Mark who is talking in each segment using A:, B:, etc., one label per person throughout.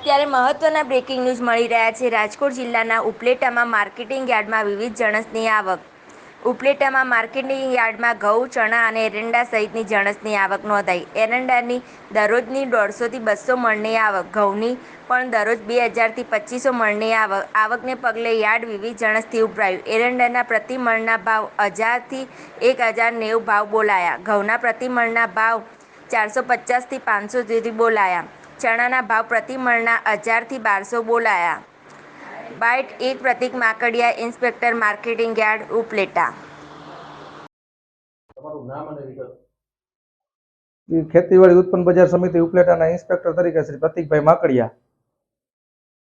A: ત્યારે મહત્વના breaking news મળી રહ્યા છે। રાજકોટ જિલ્લાના ઉપલેટામાં માર્કેટિંગ યાર્ડમાં વિવિધ જણસની આવક। ઉપલેટામાં માર્કેટિંગ યાર્ડમાં ઘઉં, ચણા અને એરંડા સહિતની જણસની આવક નોંધાઈ। એરંડાની દરરોજની 150 થી 200 મણની આવક, ઘઉંની પણ દરરોજ 2000 થી 2500 મણની આવકને પગલે યાર્ડ વિવિધ જણસથી ઉભરાયું। એરંડાના પ્રતિ મણના ભાવ 1000 થી 1090 ભાવ બોલાયા। ઘઉંના પ્રતિ મણના ભાવ 450 થી 500 સુધી બોલાયા। ચણાના ભાવ પ્રતિ મણના 1000 થી 1200 બોલાયા। બાઇટ એક પ્રતિક Makadiya, inspector marketing yard, Upleta.
B: ખેતીવાડી ઉત્પન્ન બજાર સમિતિ ઉપલેટાના ઇન્સ્પેક્ટર તરીકે શ્રી પ્રતિકભાઈ માકડિયા।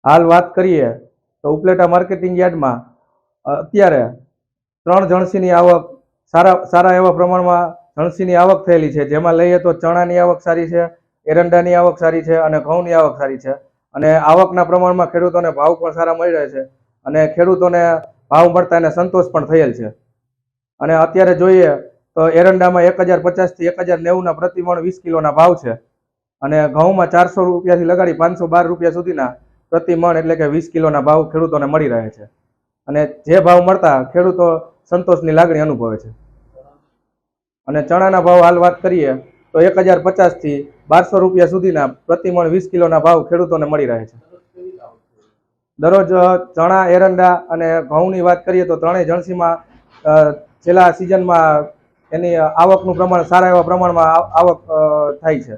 B: હાલ વાત કરીએ તો ઉપલેટા માર્કેટિંગ યાર્ડમાં અત્યારે 3 જણસીની આવક સારા એવા પ્રમાણમાં જણસીની આવક થયેલી છે। જેમાં લઈએ તો ચણાની આવક સારી છે, એરંડાની આવક સારી છે અને ઘઉંની આવક સારી છે। અને આવકના પ્રમાણમાં ખેડૂતોને ભાવ પણ સારા મળી રહે છે અને ખેડૂતોને ભાવ મળતા એને સંતોષ પણ થયેલ છે। અને અત્યારે જોઈએ તો એરંડામાં 1050 થી 1090 પ્રતિ મણ 20 કિલોના ભાવ છે અને ઘઉંમાં 400 રૂપિયાથી લગાડી 512 રૂપિયા સુધીના પ્રતિ મણ એટલે કે 20 કિલોના ભાવ ખેડૂતોને મળી રહે છે અને જે ભાવ મળતા ખેડૂતો સંતોષની લાગણી અનુભવે છે। અને ચણાના ભાવ હાલ વાત કરીએ તો 1050 થી 1200 રૂપિયા સુધીના પ્રતિ મણ 20 કિલોના ભાવ ખેડૂતોને મળી રહે છે। દરરોજ ચણા, એરંડા અને ઘઉંની વાત કરીએ તો ત્રણેય જણસીમાં છેલ્લા સિઝનમાં એની આવકનું પ્રમાણ સારા એવા પ્રમાણમાં આવક થાય છે।